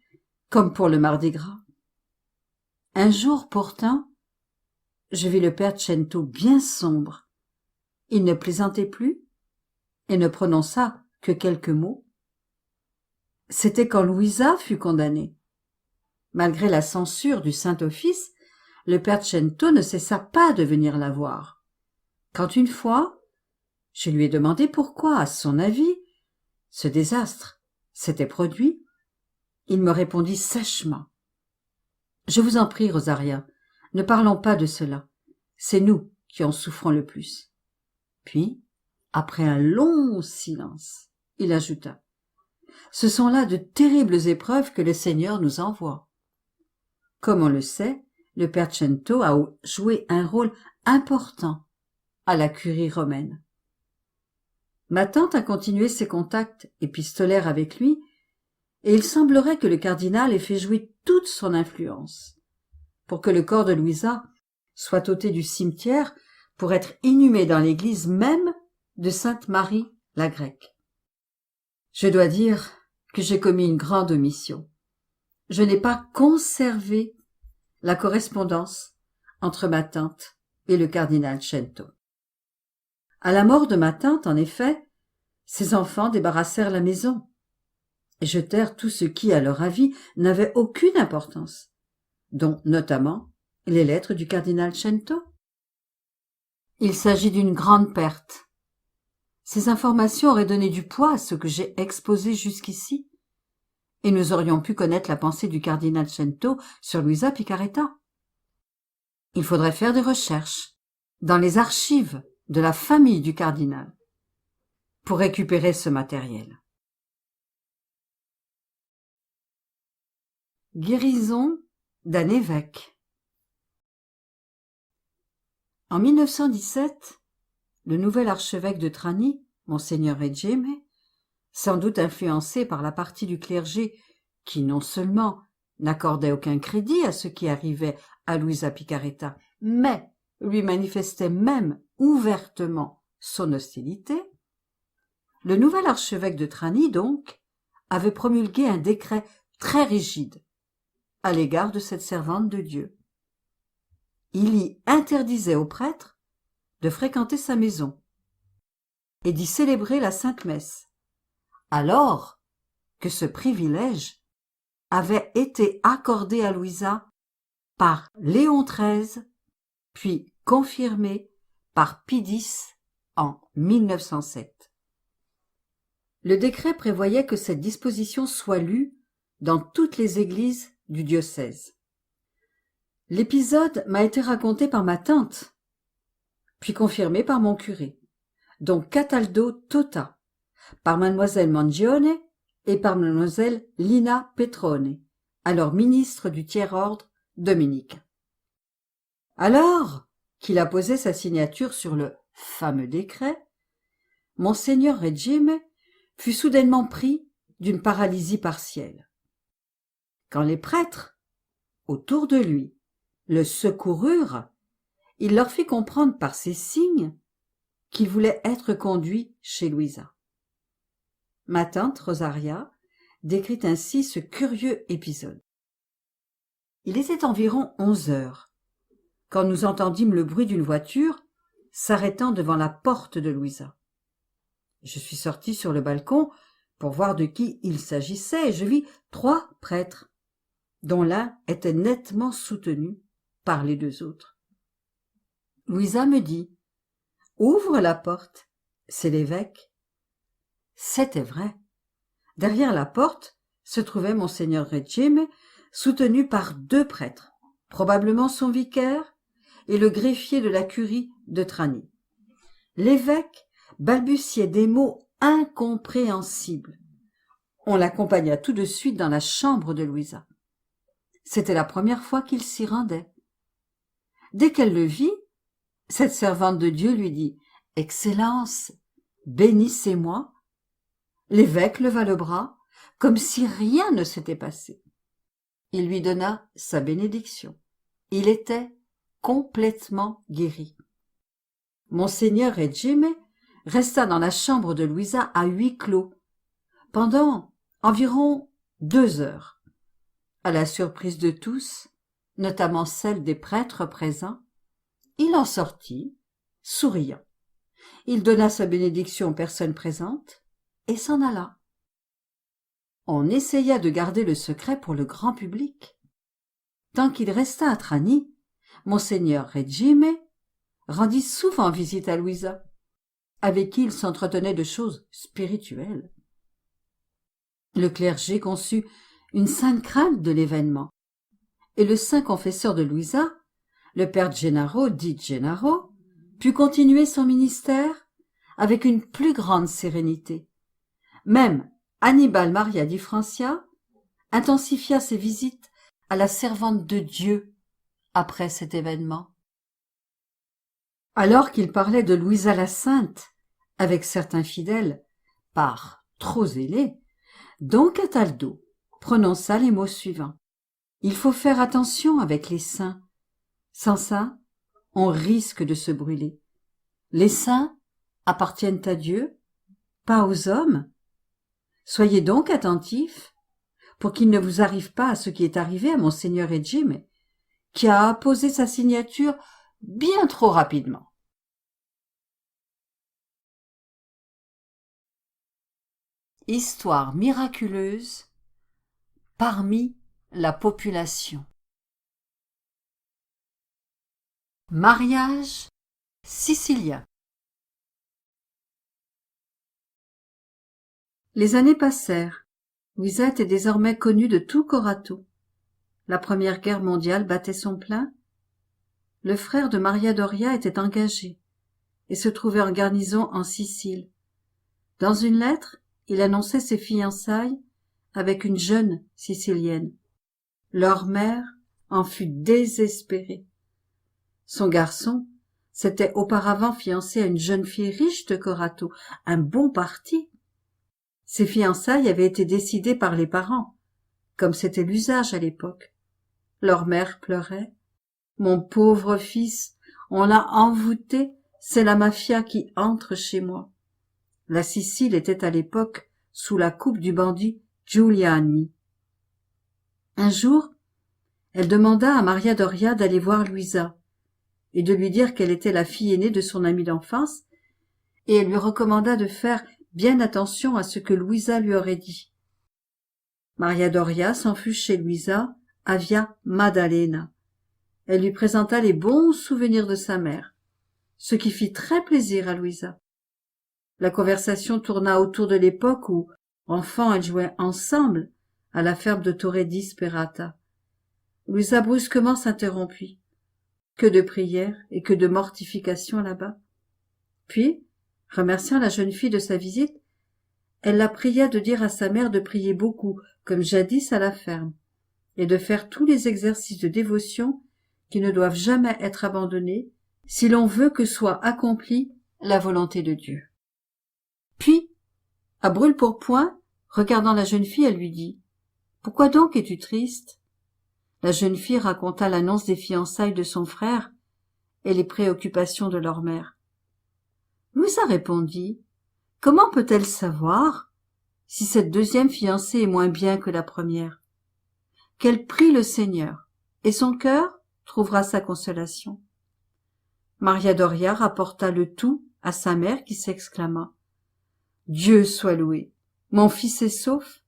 comme pour le Mardi Gras. Un jour pourtant, je vis le père Cento bien sombre. Il ne plaisantait plus et ne prononça que quelques mots. C'était quand Louisa fut condamnée. Malgré la censure du Saint-Office, le père Cento ne cessa pas de venir la voir. Quand une fois, je lui ai demandé pourquoi, à son avis, ce désastre s'était produit, il me répondit sèchement « Je vous en prie, Rosaria, ne parlons pas de cela. C'est nous qui en souffrons le plus. » Puis, après un long silence, il ajouta « Ce sont là de terribles épreuves que le Seigneur nous envoie. » Comme on le sait, le père Cento a joué un rôle important à la curie romaine. Ma tante a continué ses contacts épistolaires avec lui, et il semblerait que le cardinal ait fait jouer toute son influence pour que le corps de Louisa soit ôté du cimetière pour être inhumé dans l'église même de Sainte Marie la Grecque. Je dois dire que j'ai commis une grande omission. je n'ai pas conservé la correspondance entre ma tante et le cardinal Cento. À la mort de ma tante, en effet, ses enfants débarrassèrent la maison et jetèrent tout ce qui, à leur avis, n'avait aucune importance, dont notamment les lettres du cardinal Cento. Il s'agit d'une grande perte. Ces informations auraient donné du poids à ce que j'ai exposé jusqu'ici, et nous aurions pu connaître la pensée du cardinal Cento sur Luisa Picaretta. Il faudrait faire des recherches dans les archives de la famille du cardinal pour récupérer ce matériel. Guérison d'un évêque. En 1917, le nouvel archevêque de Trani, Monseigneur Regime, sans doute influencé par la partie du clergé qui non seulement n'accordait aucun crédit à ce qui arrivait à Luisa Picaretta, mais lui manifestait même ouvertement son hostilité, le nouvel archevêque de Trani, donc, avait promulgué un décret très rigide à l'égard de cette servante de Dieu. Il y interdisait aux prêtres de fréquenter sa maison et d'y célébrer la Sainte Messe, alors que ce privilège avait été accordé à Luisa par Léon XIII, puis confirmé par Pie X en 1907. Le décret prévoyait que cette disposition soit lue dans toutes les églises du diocèse. L'épisode m'a été raconté par ma tante, puis confirmé par mon curé, donc Cataldo Tota, par mademoiselle Mangione et par mademoiselle Lina Petrone, alors ministre du tiers-ordre dominicain. Alors qu'il a posé sa signature sur le fameux décret, Monseigneur Regime fut soudainement pris d'une paralysie partielle. Quand les prêtres, autour de lui, le secoururent, il leur fit comprendre par ses signes qu'il voulait être conduit chez Luisa. Ma tante Rosaria décrit ainsi ce curieux épisode. Il était environ 11 heures, quand nous entendîmes le bruit d'une voiture s'arrêtant devant la porte de Luisa. Je suis sortie sur le balcon pour voir de qui il s'agissait et je vis 3 prêtres, dont l'un était nettement soutenu par les 2 autres. Luisa me dit « Ouvre la porte, c'est l'évêque ». C'était vrai. Derrière la porte se trouvait Monseigneur Regime, soutenu par 2 prêtres, probablement son vicaire et le greffier de la curie de Trani. L'évêque balbutiait des mots incompréhensibles. On l'accompagna tout de suite dans la chambre de Luisa. C'était la première fois qu'il s'y rendait. Dès qu'elle le vit, cette servante de Dieu lui dit « Excellence, bénissez-moi ». L'évêque leva le bras, comme si rien ne s'était passé. Il lui donna sa bénédiction. Il était complètement guéri. Monseigneur Regime resta dans la chambre de Luisa à huis clos pendant environ 2 heures. À la surprise de tous, notamment celle des prêtres présents, il en sortit, souriant. Il donna sa bénédiction aux personnes présentes et s'en alla. On essaya de garder le secret pour le grand public. Tant qu'il resta à Trani, Monseigneur Regime rendit souvent visite à Luisa, avec qui il s'entretenait de choses spirituelles. Le clergé conçut une sainte crainte de l'événement, et le saint confesseur de Luisa, le père Gennaro dit Gennaro, put continuer son ministère avec une plus grande sérénité. Même Annibal Maria di Francia intensifia ses visites à la servante de Dieu après cet événement. Alors qu'il parlait de Luisa la Sainte avec certains fidèles, par trop zélés, Don Cataldo prononça les mots suivants. Il faut faire attention avec les saints. Sans ça, on risque de se brûler. Les saints appartiennent à Dieu, pas aux hommes. Soyez donc attentifs pour qu'il ne vous arrive pas ce qui est arrivé à monseigneur Edgim, qui a apposé sa signature bien trop rapidement. Histoire miraculeuse parmi la population. Mariage sicilien. Les années passèrent. Louisa était désormais connue de tout Corato. La Première Guerre mondiale battait son plein. Le frère de Maria Doria était engagé et se trouvait en garnison en Sicile. Dans une lettre, il annonçait ses fiançailles avec une jeune Sicilienne. Leur mère en fut désespérée. Son garçon s'était auparavant fiancé à une jeune fille riche de Corato, un bon parti. Ces fiançailles avaient été décidées par les parents, comme c'était l'usage à l'époque. Leur mère pleurait. « Mon pauvre fils, on l'a envoûté, c'est la mafia qui entre chez moi. » La Sicile était à l'époque sous la coupe du bandit Giuliani. Un jour, elle demanda à Maria Doria d'aller voir Luisa et de lui dire qu'elle était la fille aînée de son amie d'enfance, et elle lui recommanda de faire bien attention à ce que Luisa lui aurait dit. Maria Doria s'en fut chez Luisa à Via Maddalena. Elle lui présenta les bons souvenirs de sa mère, ce qui fit très plaisir à Luisa. La conversation tourna autour de l'époque où, enfants, elles jouaient ensemble à la ferme de Torre Disperata. Luisa brusquement s'interrompit. Que de prières et que de mortifications là-bas. Puis, remerciant la jeune fille de sa visite, elle la pria de dire à sa mère de prier beaucoup, comme jadis à la ferme, et de faire tous les exercices de dévotion qui ne doivent jamais être abandonnés si l'on veut que soit accomplie la volonté de Dieu. Puis, à brûle-pourpoint, regardant la jeune fille, elle lui dit « Pourquoi donc es-tu triste ?» La jeune fille raconta l'annonce des fiançailles de son frère et les préoccupations de leur mère. Louisa répondit « Comment peut-elle savoir si cette deuxième fiancée est moins bien que la première ? Qu'elle prie le Seigneur, et son cœur trouvera sa consolation. » Maria Doria rapporta le tout à sa mère qui s'exclama « Dieu soit loué, mon fils est sauf !»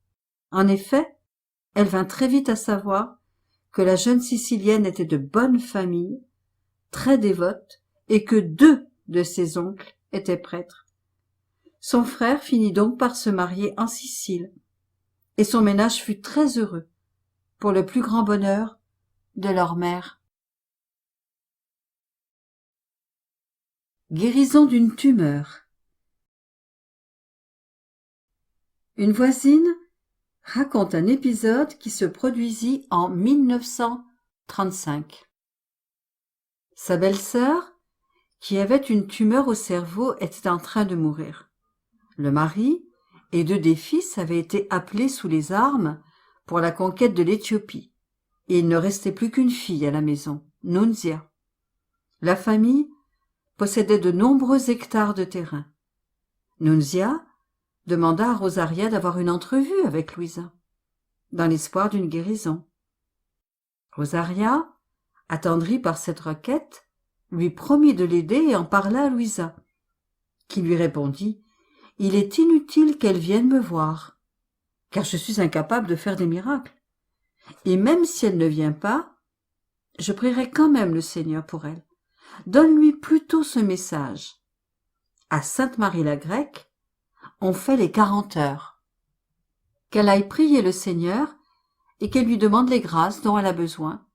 En effet, elle vint très vite à savoir que la jeune Sicilienne était de bonne famille, très dévote, et que 2 de ses oncles étaient prêtres. Son frère finit donc par se marier en Sicile, et son ménage fut très heureux, pour le plus grand bonheur de leur mère. Guérison d'une tumeur. Une voisine raconte un épisode qui se produisit en 1935. Sa belle-sœur, qui avait une tumeur au cerveau, était en train de mourir. Le mari et 2 des fils avaient été appelés sous les armes pour la conquête de l'Éthiopie, et il ne restait plus qu'une fille à la maison, Nunzia. La famille possédait de nombreux hectares de terrain. Nunzia demanda à Rosaria d'avoir une entrevue avec Louisa, dans l'espoir d'une guérison. Rosaria, attendrie par cette requête, lui promit de l'aider et en parla à Louisa, qui lui répondit « Il est inutile qu'elle vienne me voir, car je suis incapable de faire des miracles. Et même si elle ne vient pas, je prierai quand même le Seigneur pour elle. Donne-lui plutôt ce message. À Sainte-Marie la Grecque, on fait les 40 heures. Qu'elle aille prier le Seigneur et qu'elle lui demande les grâces dont elle a besoin,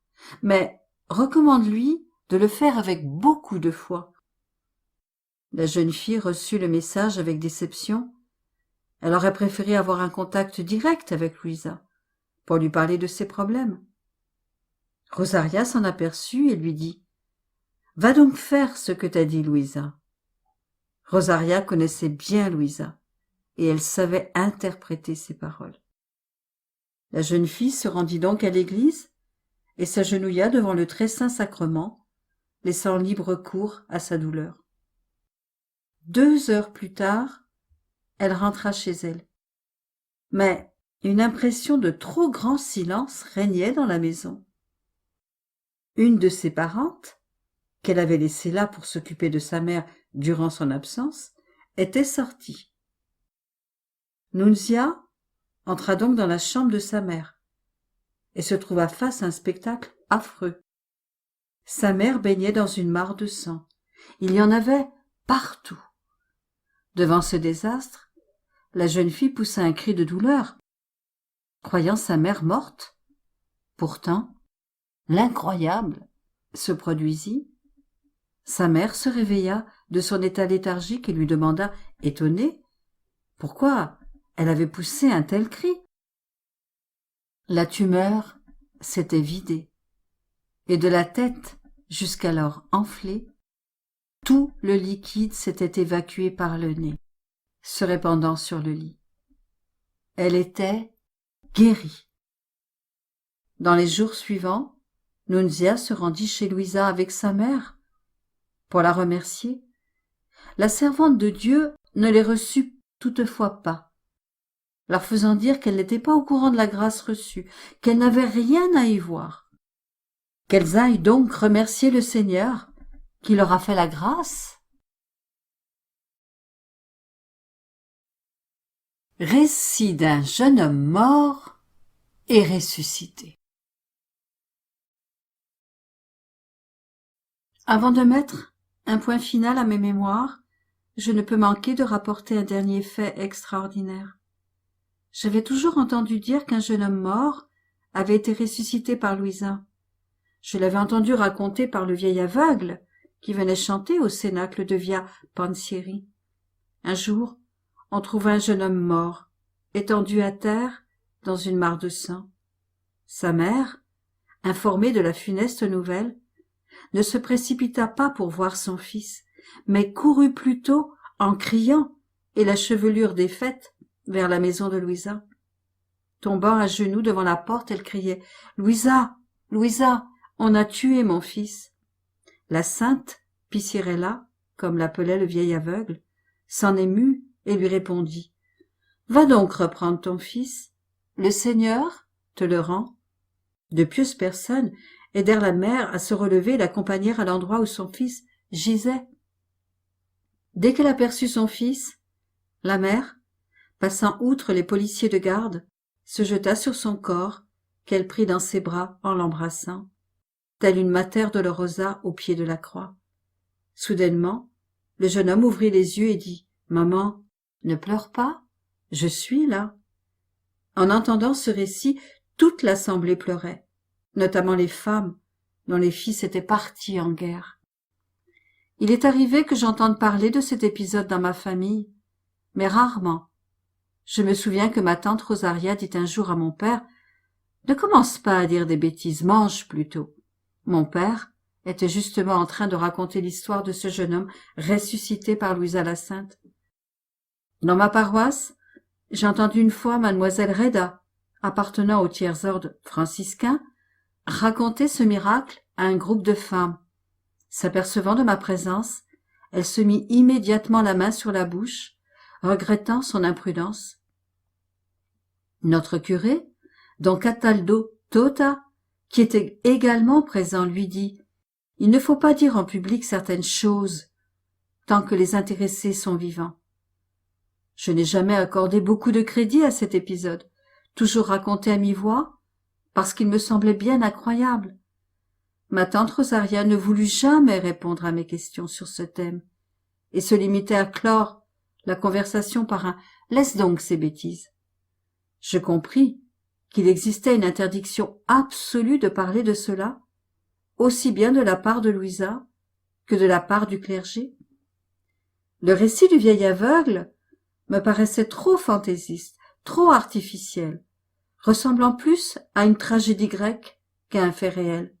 mais recommande-lui de le faire avec beaucoup de foi. » La jeune fille reçut le message avec déception. Elle aurait préféré avoir un contact direct avec Louisa pour lui parler de ses problèmes. Rosaria s'en aperçut et lui dit « Va donc faire ce que t'a dit Louisa. » Rosaria connaissait bien Louisa et elle savait interpréter ses paroles. La jeune fille se rendit donc à l'église et s'agenouilla devant le très saint sacrement, laissant libre cours à sa douleur. 2 heures plus tard, elle rentra chez elle. Mais Une impression de trop grand silence régnait dans la maison. Une de ses parentes, qu'elle avait laissée là pour s'occuper de sa mère durant son absence, était sortie. Nunzia entra donc dans la chambre de sa mère et se trouva face à un spectacle affreux. Sa mère baignait dans une mare de sang. Il y en avait partout. Devant ce désastre, la jeune fille poussa un cri de douleur, croyant sa mère morte. Pourtant, l'incroyable se produisit. Sa mère se réveilla de son état léthargique et lui demanda, étonnée, pourquoi elle avait poussé un tel cri. La tumeur s'était vidée, et de la tête jusqu'alors enflée, tout le liquide s'était évacué par le nez, se répandant sur le lit. Elle était guérie. Dans les jours suivants, Nunzia se rendit chez Louisa avec sa mère pour la remercier. La servante de Dieu ne les reçut toutefois pas, leur faisant dire qu'elle n'était pas au courant de la grâce reçue, qu'elle n'avait rien à y voir. Qu'elles aillent donc remercier le Seigneur qui leur a fait la grâce. Récit d'un jeune homme mort et ressuscité. Avant de mettre un point final à mes mémoires, je ne peux manquer de rapporter un dernier fait extraordinaire. J'avais toujours entendu dire qu'un jeune homme mort avait été ressuscité par Louisa. Je l'avais entendu raconter par le vieil aveugle qui venait chanter au cénacle de Via Pensieri. Un jour, on trouva un jeune homme mort, étendu à terre dans une mare de sang. Sa mère, informée de la funeste nouvelle, ne se précipita pas pour voir son fils, mais courut plutôt en criant et la chevelure défaite vers la maison de Louisa. Tombant à genoux devant la porte, elle criait « Louisa, Louisa, on a tué mon fils !» La sainte Piscirella, comme l'appelait le vieil aveugle, s'en émut et lui répondit « Va donc reprendre ton fils, le Seigneur te le rend. » De pieuses personnes aidèrent la mère à se relever et l'accompagnèrent à l'endroit où son fils gisait. Dès qu'elle aperçut son fils, la mère, passant outre les policiers de garde, se jeta sur son corps, qu'elle prit dans ses bras en l'embrassant, telle une Mater Dolorosa au pied de la croix. Soudainement, le jeune homme ouvrit les yeux et dit « Maman, ne pleure pas, je suis là. » En entendant ce récit, toute l'assemblée pleurait, notamment les femmes dont les fils étaient partis en guerre. Il est arrivé que j'entende parler de cet épisode dans ma famille, mais rarement. Je me souviens que ma tante Rosaria dit un jour à mon père « Ne commence pas à dire des bêtises, mange plutôt. » Mon père était justement en train de raconter l'histoire de ce jeune homme ressuscité par Louisa la Sainte. Dans ma paroisse, j'ai entendu une fois mademoiselle Reda, appartenant au tiers-ordre franciscain, raconter ce miracle à un groupe de femmes. S'apercevant de ma présence, elle se mit immédiatement la main sur la bouche, regrettant son imprudence. Notre curé, don Cataldo Tota, qui était également présent, lui dit « Il ne faut pas dire en public certaines choses tant que les intéressés sont vivants. » Je n'ai jamais accordé beaucoup de crédit à cet épisode, toujours raconté à mi-voix, parce qu'il me semblait bien incroyable. Ma tante Rosaria ne voulut jamais répondre à mes questions sur ce thème, et se limitait à clore la conversation par un « laisse donc ces bêtises ». Je compris qu'il existait une interdiction absolue de parler de cela, aussi bien de la part de Louisa que de la part du clergé. Le récit du vieil aveugle me paraissait trop fantaisiste, trop artificiel, ressemblant plus à une tragédie grecque qu'à un fait réel.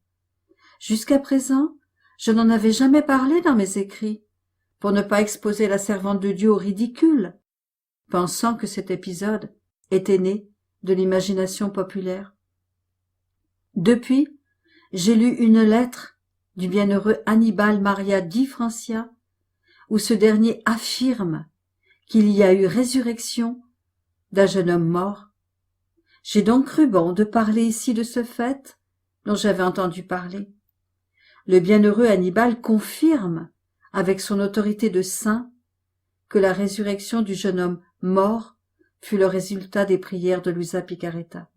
Jusqu'à présent, je n'en avais jamais parlé dans mes écrits, pour ne pas exposer la servante de Dieu au ridicule, pensant que cet épisode était né de l'imagination populaire. Depuis, j'ai lu une lettre du bienheureux Annibal Maria di Francia, où ce dernier affirme qu'il y a eu résurrection d'un jeune homme mort. J'ai donc cru bon de parler ici de ce fait dont j'avais entendu parler. Le bienheureux Hannibal confirme, avec son autorité de saint, que la résurrection du jeune homme mort fut le résultat des prières de Luisa Picaretta.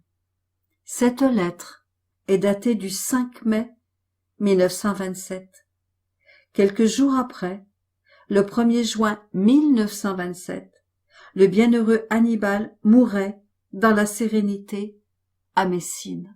Cette lettre est datée du 5 mai 1927. Quelques jours après, le 1er juin 1927, le bienheureux Hannibal mourait dans la sérénité à Messine.